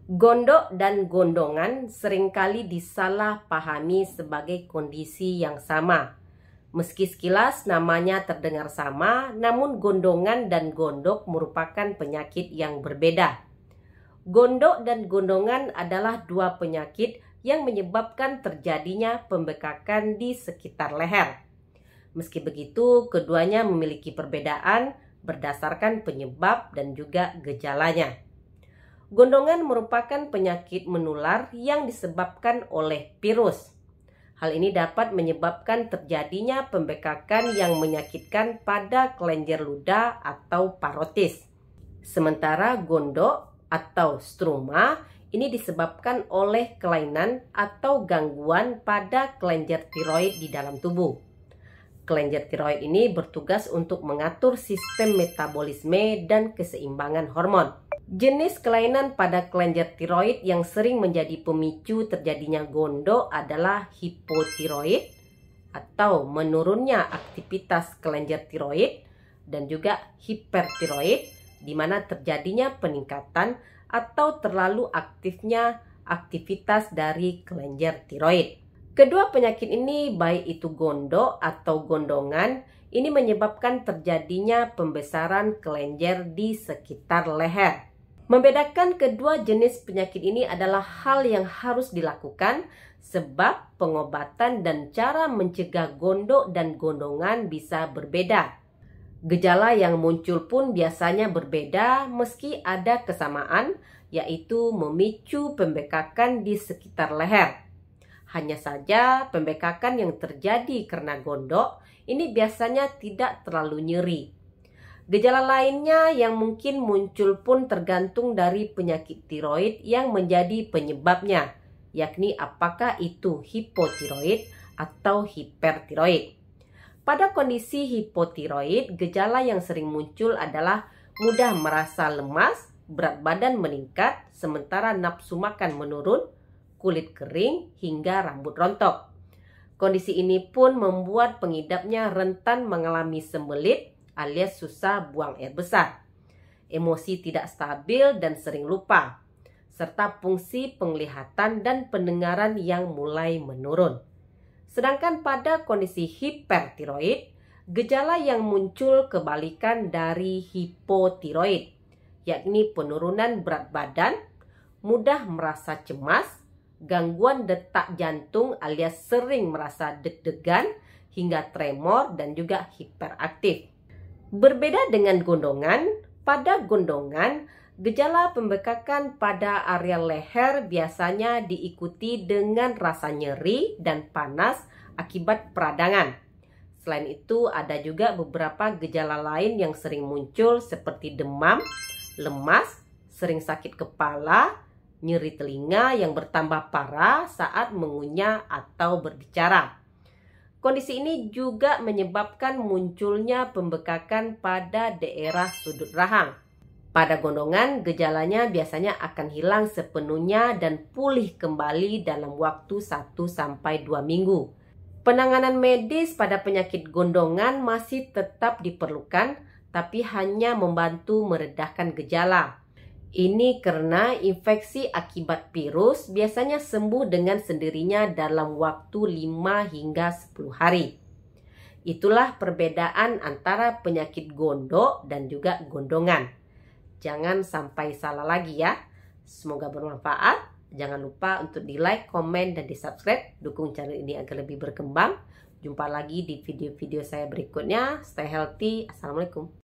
Gondok dan gondongan seringkali disalahpahami sebagai kondisi yang sama. Meski sekilas namanya terdengar sama, namun gondongan dan gondok merupakan penyakit yang berbeda. Gondok dan gondongan adalah dua penyakit yang menyebabkan terjadinya pembekakan di sekitar leher. Meski begitu, keduanya memiliki perbedaan berdasarkan penyebab dan juga gejalanya. Gondongan merupakan penyakit menular yang disebabkan oleh virus. Hal ini dapat menyebabkan terjadinya pembekakan yang menyakitkan pada kelenjar ludah atau parotis. Sementara gondok atau struma ini disebabkan oleh kelainan atau gangguan pada kelenjar tiroid di dalam tubuh. Kelenjar tiroid ini bertugas untuk mengatur sistem metabolisme dan keseimbangan hormon. Jenis kelainan pada kelenjar tiroid yang sering menjadi pemicu terjadinya gondok adalah hipotiroid atau menurunnya aktivitas kelenjar tiroid dan juga hipertiroid di mana terjadinya peningkatan atau terlalu aktifnya aktivitas dari kelenjar tiroid. Kedua penyakit ini, baik itu gondok atau gondongan, ini menyebabkan terjadinya pembesaran kelenjar di sekitar leher. Membedakan kedua jenis penyakit ini adalah hal yang harus dilakukan sebab pengobatan dan cara mencegah gondok dan gondongan bisa berbeda. Gejala yang muncul pun biasanya berbeda meski ada kesamaan, yaitu memicu pembekakan di sekitar leher. Hanya saja pembekakan yang terjadi karena gondok ini biasanya tidak terlalu nyeri. Gejala lainnya yang mungkin muncul pun tergantung dari penyakit tiroid yang menjadi penyebabnya, yakni apakah itu hipotiroid atau hipertiroid. Pada kondisi hipotiroid, gejala yang sering muncul adalah mudah merasa lemas, berat badan meningkat, sementara nafsu makan menurun, kulit kering, hingga rambut rontok. Kondisi ini pun membuat pengidapnya rentan mengalami sembelit alias susah buang air besar, emosi tidak stabil dan sering lupa, serta fungsi penglihatan dan pendengaran yang mulai menurun. Sedangkan pada kondisi hipertiroid, gejala yang muncul kebalikan dari hipotiroid, yakni penurunan berat badan, mudah merasa cemas, gangguan detak jantung alias sering merasa deg-degan, hingga tremor dan juga hiperaktif. Berbeda dengan gondongan, pada gondongan, gejala pembekakan pada area leher biasanya diikuti dengan rasa nyeri dan panas akibat peradangan. Selain itu, ada juga beberapa gejala lain yang sering muncul seperti demam, lemas, sering sakit kepala, nyeri telinga yang bertambah parah saat mengunyah atau berbicara. Kondisi ini juga menyebabkan munculnya pembekakan pada daerah sudut rahang. Pada gondongan, gejalanya biasanya akan hilang sepenuhnya dan pulih kembali dalam waktu 1-2 minggu. Penanganan medis pada penyakit gondongan masih tetap diperlukan, tapi hanya membantu meredahkan gejala. Ini karena infeksi akibat virus biasanya sembuh dengan sendirinya dalam waktu 5 hingga 10 hari. Itulah perbedaan antara penyakit gondok dan juga gondongan. Jangan sampai salah lagi ya. Semoga bermanfaat. Jangan lupa untuk di like, komen, dan di subscribe. Dukung channel ini agar lebih berkembang. Jumpa lagi di video-video saya berikutnya. Stay healthy. Assalamualaikum.